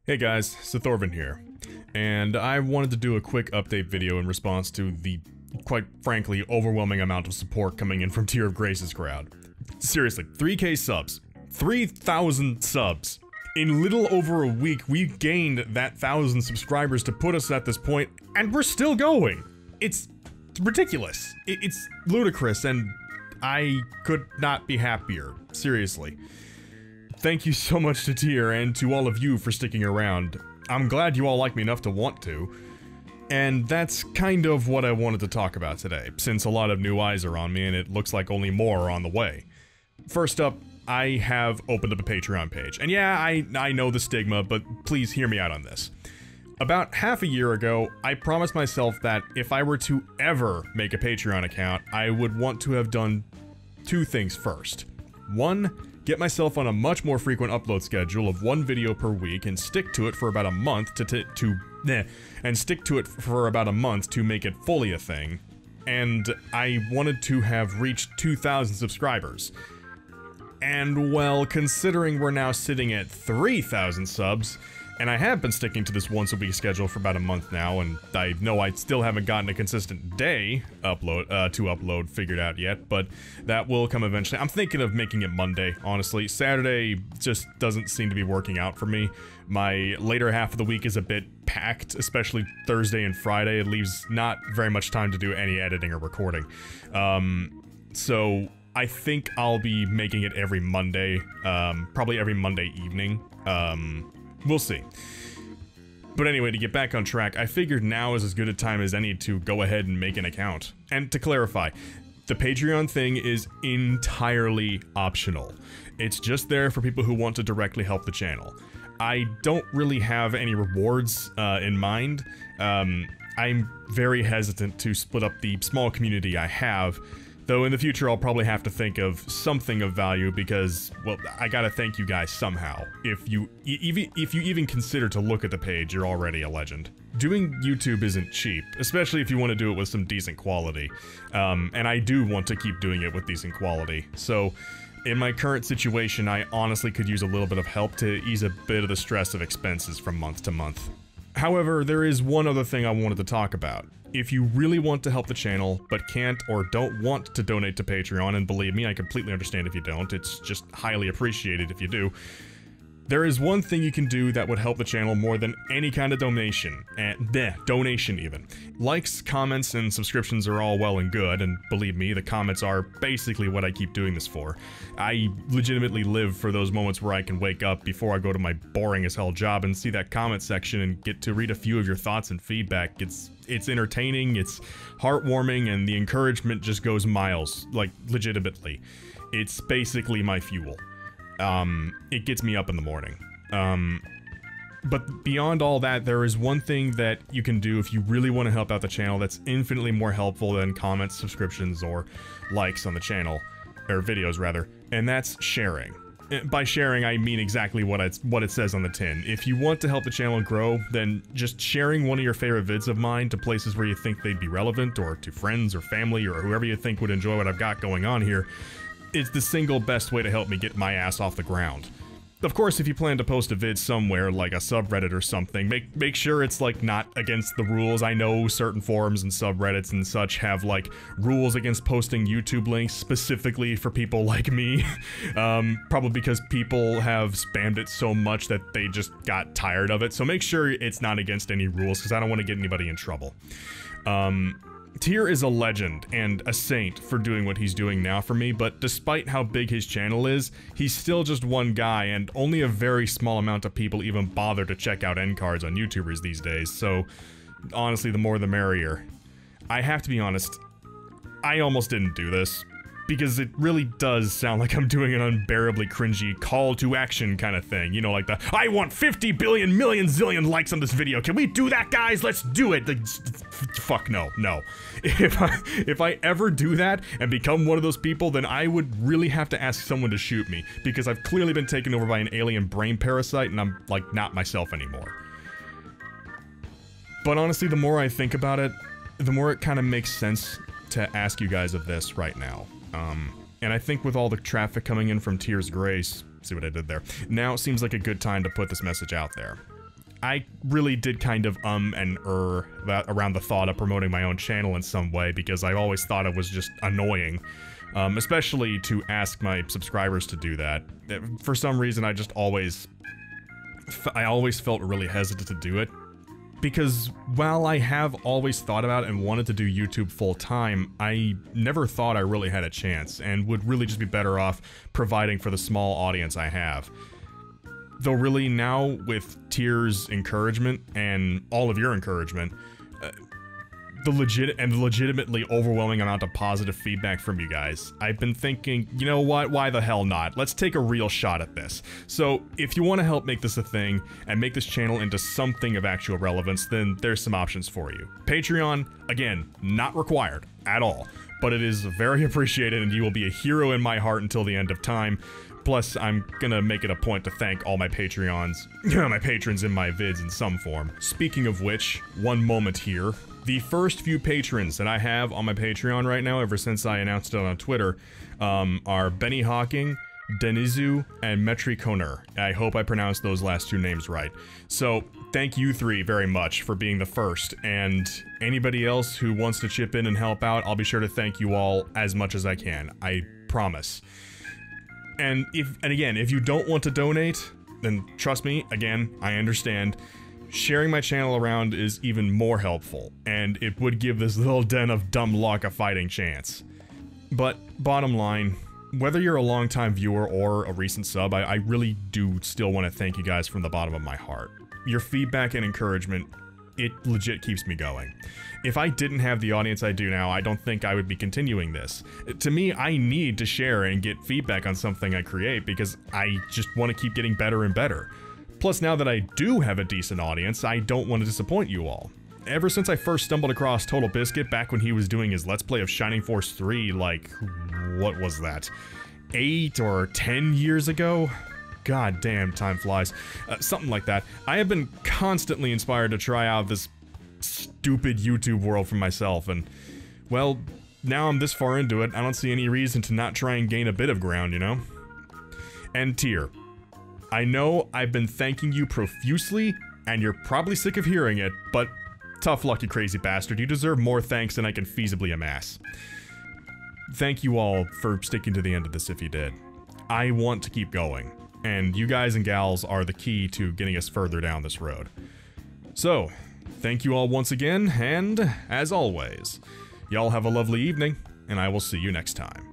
Hey guys, Sethorven here, and I wanted to do a quick update video in response to the, quite frankly, overwhelming amount of support coming in from Tier of Grace's crowd. Seriously, 3K subs. 3,000 subs. In little over a week, we've gained that 1,000 subscribers to put us at this point, and we're still going! It's ridiculous. It's ludicrous, and I could not be happier. Seriously. Thank you so much to Tier and to all of you for sticking around. I'm glad you all like me enough to want to. And that's kind of what I wanted to talk about today, since a lot of new eyes are on me and it looks like only more are on the way. First up, I have opened up a Patreon page. And yeah, I know the stigma, but please hear me out on this. About half a year ago, I promised myself that if I were to ever make a Patreon account, I would want to have done two things first. One, get myself on a much more frequent upload schedule of one video per week and stick to it for about a month to make it fully a thing. And I wanted to have reached 2,000 subscribers. And well, considering we're now sitting at 3,000 subs, and I have been sticking to this once a week schedule for about a month now, and I know I still haven't gotten a consistent day to upload figured out yet, but that will come eventually. I'm thinking of making it Monday, honestly. Saturday just doesn't seem to be working out for me. My later half of the week is a bit packed, especially Thursday and Friday. It leaves not very much time to do any editing or recording. So I think I'll be making it every Monday, probably every Monday evening. We'll see. But anyway, to get back on track, I figured now is as good a time as any to go ahead and make an account. And to clarify, the Patreon thing is entirely optional. It's just there for people who want to directly help the channel. I don't really have any rewards in mind. I'm very hesitant to split up the small community I have, though in the future I'll probably have to think of something of value because, well, I gotta thank you guys somehow. If you even consider to look at the page, you're already a legend. Doing YouTube isn't cheap, especially if you want to do it with some decent quality. And I do want to keep doing it with decent quality. So, in my current situation, I honestly could use a little bit of help to ease a bit of the stress of expenses from month to month. However, there is one other thing I wanted to talk about. If you really want to help the channel, but can't or don't want to donate to Patreon, and believe me, I completely understand if you don't, it's just highly appreciated if you do, there is one thing you can do that would help the channel more than any kind of donation, donation even. Likes, comments, and subscriptions are all well and good, and believe me, the comments are basically what I keep doing this for. I legitimately live for those moments where I can wake up before I go to my boring as hell job and see that comment section and get to read a few of your thoughts and feedback. It's entertaining, it's heartwarming, and the encouragement just goes miles, like, legitimately. It's basically my fuel. It gets me up in the morning. But beyond all that, there is one thing that you can do if you really want to help out the channel that's infinitely more helpful than comments, subscriptions, or likes on the channel, or videos rather, and that's sharing. By sharing, I mean exactly what it says on the tin. If you want to help the channel grow, then just sharing one of your favorite vids of mine to places where you think they'd be relevant, or to friends or family or whoever you think would enjoy what I've got going on here, is the single best way to help me get my ass off the ground. Of course, if you plan to post a vid somewhere, like a subreddit or something, make sure it's, like, not against the rules. I know certain forums and subreddits and such have, like, rules against posting YouTube links specifically for people like me. Probably because people have spammed it so much that they just got tired of it. So make sure it's not against any rules, because I don't want to get anybody in trouble. Tier is a legend and a saint for doing what he's doing now for me, but despite how big his channel is, he's still just one guy, and only a very small amount of people even bother to check out end cards on YouTubers these days, so honestly, the more the merrier. I have to be honest, I almost didn't do this, because it really does sound like I'm doing an unbearably cringy call to action kind of thing. You know, like the, I want 50 billion million zillion likes on this video. Can we do that, guys? Let's do it. Fuck no, no. If I ever do that and become one of those people, then I would really have to ask someone to shoot me, because I've clearly been taken over by an alien brain parasite and I'm, like, not myself anymore. But honestly, the more I think about it, the more it kind of makes sense to ask you guys of this right now. And I think with all the traffic coming in from Tier's Grace, see what I did there, now seems like a good time to put this message out there. I really did kind of and around the thought of promoting my own channel in some way, because I always thought it was just annoying, especially to ask my subscribers to do that. For some reason, I always felt really hesitant to do it, because while I have always thought about and wanted to do YouTube full-time, I never thought I really had a chance, and would really just be better off providing for the small audience I have. Though really now, with Tier's encouragement, and all of your encouragement, the legitimately overwhelming amount of positive feedback from you guys, I've been thinking, you know what, why the hell not? Let's take a real shot at this. So, if you want to help make this a thing, and make this channel into something of actual relevance, then there's some options for you. Patreon, again, not required at all, but it is very appreciated, and you will be a hero in my heart until the end of time. Plus, I'm gonna make it a point to thank all my patrons in my vids in some form. Speaking of which, one moment here. The first few patrons that I have on my Patreon right now, ever since I announced it on Twitter, are Benny Hawking, Denizu, and Metri Koner. I hope I pronounced those last two names right. So, thank you three very much for being the first, and anybody else who wants to chip in and help out, I'll be sure to thank you all as much as I can. I promise. And again, if you don't want to donate, then trust me, again, I understand. Sharing my channel around is even more helpful, and it would give this little den of dumb luck a fighting chance. But, bottom line, whether you're a longtime viewer or a recent sub, I really do still want to thank you guys from the bottom of my heart. Your feedback and encouragement, it legit keeps me going. If I didn't have the audience I do now, I don't think I would be continuing this. To me, I need to share and get feedback on something I create, because I just want to keep getting better and better. Plus, now that I do have a decent audience, I don't want to disappoint you all. Ever since I first stumbled across Total Biscuit back when he was doing his Let's Play of Shining Force 3, like, what was that? 8 or 10 years ago? God damn, time flies. Something like that. I have been constantly inspired to try out this stupid YouTube world for myself, and, well, now I'm this far into it, I don't see any reason to not try and gain a bit of ground, you know? And Tier, I know I've been thanking you profusely, and you're probably sick of hearing it, but tough luck, you crazy bastard. You deserve more thanks than I can feasibly amass. Thank you all for sticking to the end of this if you did. I want to keep going, and you guys and gals are the key to getting us further down this road. So, thank you all once again, and, as always, y'all have a lovely evening, and I will see you next time.